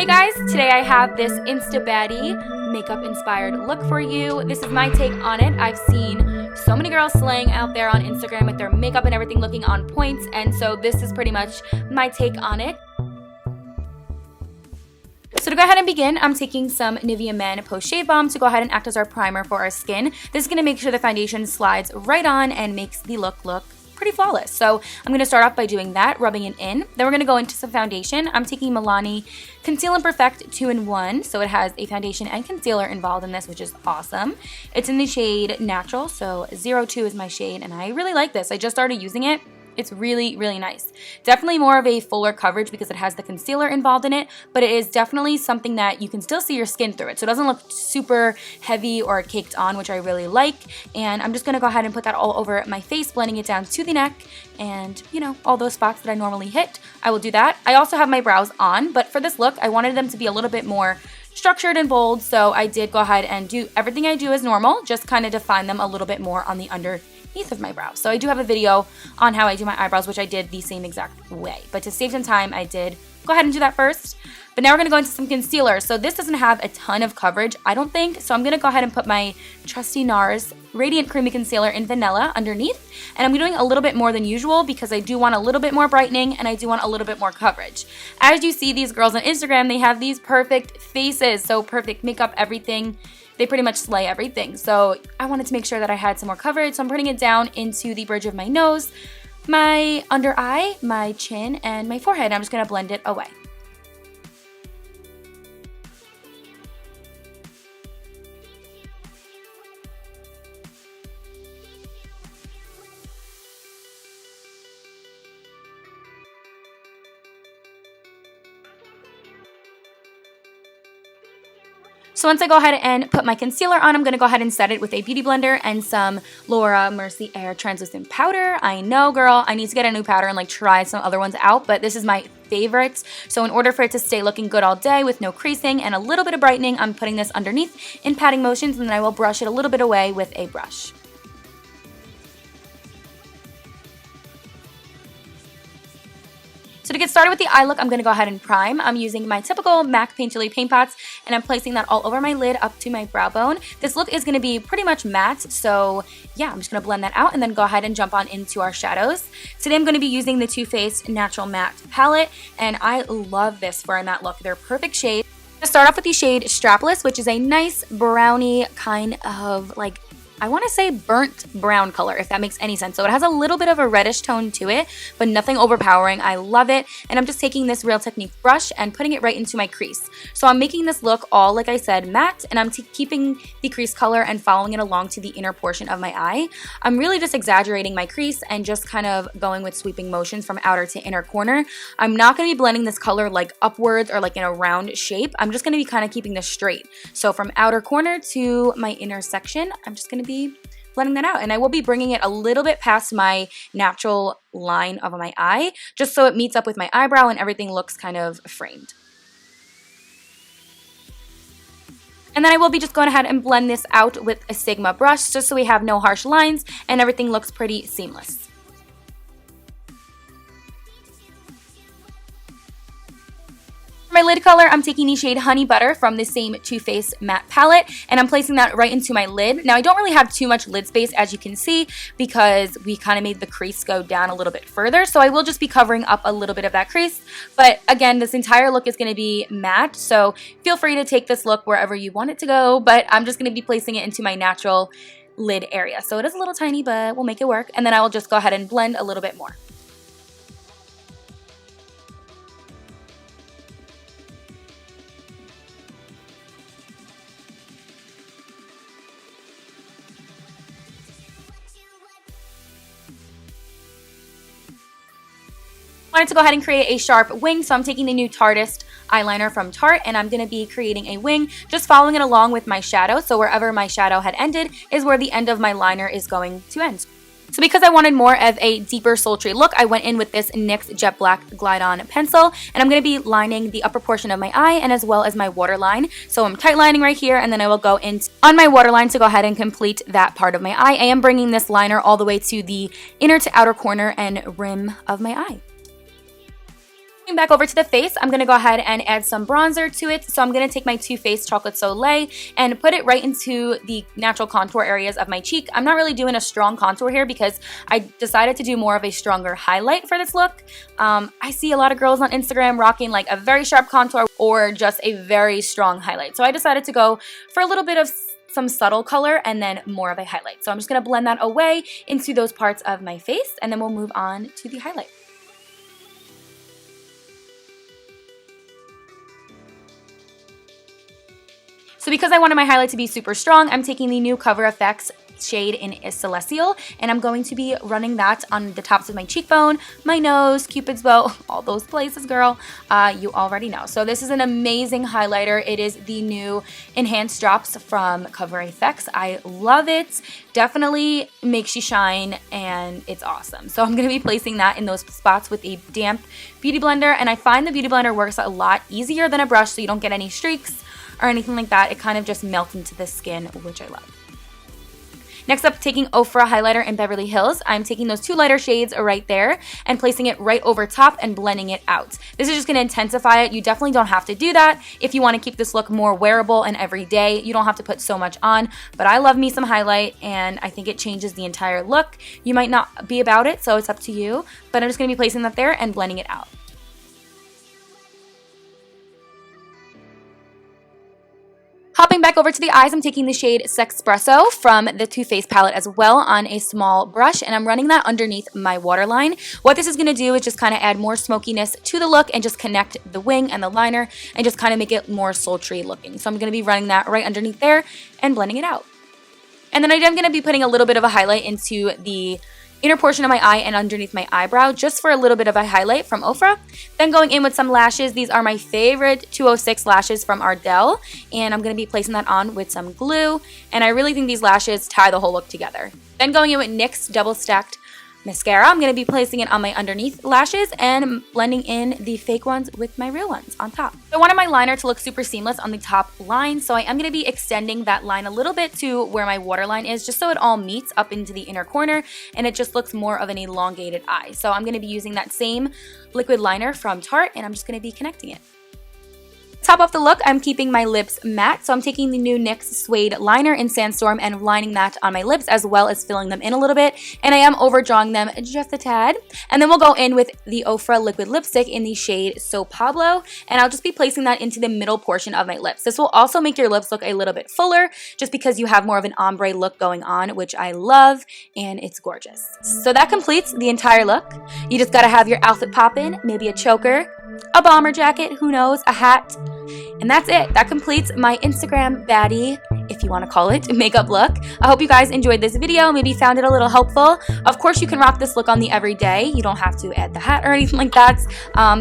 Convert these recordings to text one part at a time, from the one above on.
Hey guys, today I have this Insta Baddie makeup inspired look for you. This is my take on it. I've seen so many girls slaying out there on Instagram with their makeup and everything looking on points, and so this is pretty much my take on it. So to go ahead and begin, I'm taking some Nivea Men Post Shave Balm to go ahead and act as our primer for our skin. This is going to make sure the foundation slides right on and makes the look pretty flawless. So I'm going to start off by doing that, rubbing it in. Then we're going to go into some foundation. I'm taking Milani Conceal and Perfect 2-in-1. So it has a foundation and concealer involved in this, which is awesome. It's in the shade Natural, so 02 is my shade, and I really like this. I just started using it. It's really, really nice. Definitely more of a fuller coverage because it has the concealer involved in it, but it is definitely something that you can still see your skin through it. So it doesn't look super heavy or caked on, which I really like. And I'm just gonna go ahead and put that all over my face, blending it down to the neck and, you know, all those spots that I normally hit. I will do that. I also have my brows on, but for this look, I wanted them to be a little bit more structured and bold, so I did go ahead and do everything I do as normal, just kind of define them a little bit more on the underneath of my brows. So I do have a video on how I do my eyebrows, which I did the same exact way, but to save some time, I did go ahead and do that first. But now we're going to go into some concealer. So this doesn't have a ton of coverage, I don't think, so I'm going to go ahead and put my trusty NARS Radiant Creamy Concealer in Vanilla underneath, and I'm doing a little bit more than usual because I do want a little bit more brightening and I do want a little bit more coverage. As you see, these girls on Instagram, they have these perfect faces, so perfect makeup, everything. They pretty much slay everything. So I wanted to make sure that I had some more coverage, so I'm putting it down into the bridge of my nose, my under eye, my chin, and my forehead. I'm just going to blend it away. So once I go ahead and put my concealer on, I'm going to go ahead and set it with a beauty blender and some Laura Mercier translucent powder. I know, girl, I need to get a new powder and like try some other ones out, but this is my favorite. So in order for it to stay looking good all day with no creasing and a little bit of brightening, I'm putting this underneath in patting motions, and then I will brush it a little bit away with a brush. So to get started with the eye look, I'm going to go ahead and prime. I'm using my typical MAC Painterly paint pots, and I'm placing that all over my lid up to my brow bone. This look is going to be pretty much matte, so yeah, I'm just going to blend that out and then go ahead and jump on into our shadows. Today I'm going to be using the Too Faced Natural Matte Palette, and I love this for a matte look. They're perfect shades. I'm going to start off with the shade Strapless, which is a nice brownie kind of like, I want to say burnt brown color, if that makes any sense. So it has a little bit of a reddish tone to it, but nothing overpowering. I love it. And I'm just taking this Real Technique brush and putting it right into my crease. So I'm making this look all, like I said, matte, and I'm keeping the crease color and following it along to the inner portion of my eye. I'm really just exaggerating my crease and just kind of going with sweeping motions from outer to inner corner. I'm not going to be blending this color like upwards or like in a round shape. I'm just going to be kind of keeping this straight. So from outer corner to my inner section, I'm just going to be blending that out, and I will be bringing it a little bit past my natural line of my eye just so it meets up with my eyebrow and everything looks kind of framed. And then I will be just going ahead and blend this out with a Sigma brush just so we have no harsh lines and everything looks pretty seamless. For my lid color, I'm taking the shade Honey Butter from the same Too Faced matte palette, and I'm placing that right into my lid. Now, I don't really have too much lid space, as you can see, because we kind of made the crease go down a little bit further, so I will just be covering up a little bit of that crease. But again, this entire look is going to be matte, so feel free to take this look wherever you want it to go, but I'm just going to be placing it into my natural lid area. So it is a little tiny, but we'll make it work, and then I will just go ahead and blend a little bit more. I wanted to go ahead and create a sharp wing, so I'm taking the new Tartist eyeliner from Tarte, and I'm going to be creating a wing, just following it along with my shadow. So wherever my shadow had ended is where the end of my liner is going to end. So because I wanted more of a deeper sultry look, I went in with this NYX Jet Black Glide On pencil, and I'm going to be lining the upper portion of my eye and as well as my waterline. So I'm tight lining right here, and then I will go in on my waterline to go ahead and complete that part of my eye. I am bringing this liner all the way to the inner to outer corner and rim of my eye. Going back over to the face, I'm going to go ahead and add some bronzer to it. So I'm going to take my Too Faced Chocolate Soleil and put it right into the natural contour areas of my cheek. I'm not really doing a strong contour here because I decided to do more of a stronger highlight for this look. I see a lot of girls on Instagram rocking like a very sharp contour or just a very strong highlight. So I decided to go for a little bit of some subtle color and then more of a highlight. So I'm just going to blend that away into those parts of my face, and then we'll move on to the highlight. So because I wanted my highlight to be super strong, I'm taking the new Cover FX shade in Celestial, and I'm going to be running that on the tops of my cheekbone, my nose, Cupid's bow, all those places, girl. You already know. So this is an amazing highlighter. It is the new Enhanced Drops from Cover FX. I love it. Definitely makes you shine, and it's awesome. So I'm going to be placing that in those spots with a damp beauty blender, and I find the beauty blender works a lot easier than a brush, so you don't get any streaks or anything like that. It kind of just melts into the skin, which I love. Next up, taking OFRA highlighter in Beverly Hills. I'm taking those two lighter shades right there and placing it right over top and blending it out. This is just going to intensify it. You definitely don't have to do that. If you want to keep this look more wearable and everyday, you don't have to put so much on. But I love me some highlight, and I think it changes the entire look. You might not be about it, so it's up to you. But I'm just going to be placing that there and blending it out. Hopping back over to the eyes, I'm taking the shade Sexpresso from the Too Faced palette as well on a small brush, and I'm running that underneath my waterline. What this is going to do is just kind of add more smokiness to the look and just connect the wing and the liner and just kind of make it more sultry looking. So I'm going to be running that right underneath there and blending it out. And then I am going to be putting a little bit of a highlight into the inner portion of my eye and underneath my eyebrow just for a little bit of a highlight from OFRA. Then going in with some lashes. These are my favorite 206 lashes from Ardell, and I'm going to be placing that on with some glue, and I really think these lashes tie the whole look together. Then going in with NYX Double Stacked Mascara, I'm going to be placing it on my underneath lashes and blending in the fake ones with my real ones on top. I wanted my liner to look super seamless on the top line, so I am going to be extending that line a little bit to where my waterline is, just so it all meets up into the inner corner and it just looks more of an elongated eye. So I'm going to be using that same liquid liner from Tarte, and I'm just going to be connecting it. Top off the look, I'm keeping my lips matte, so I'm taking the new NYX Suede liner in Sandstorm and lining that on my lips as well as filling them in a little bit, and I am overdrawing them just a tad. And then we'll go in with the OFRA liquid lipstick in the shade So Pablo, and I'll just be placing that into the middle portion of my lips. This will also make your lips look a little bit fuller just because you have more of an ombre look going on, which I love, and it's gorgeous. So that completes the entire look. You just gotta have your outfit poppin', maybe a choker, a bomber jacket, who knows, a hat, and that's it. That completes my Instagram baddie, if you want to call it, makeup look. I hope you guys enjoyed this video, maybe found it a little helpful. Of course, you can rock this look on the everyday. You don't have to add the hat or anything like that,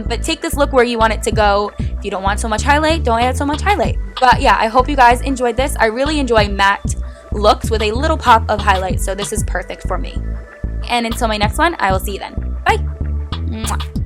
but take this look where you want it to go. If you don't want so much highlight, don't add so much highlight. But yeah, I hope you guys enjoyed this. I really enjoy matte looks with a little pop of highlight, so this is perfect for me. And until my next one, I will see you then. Bye! Mwah.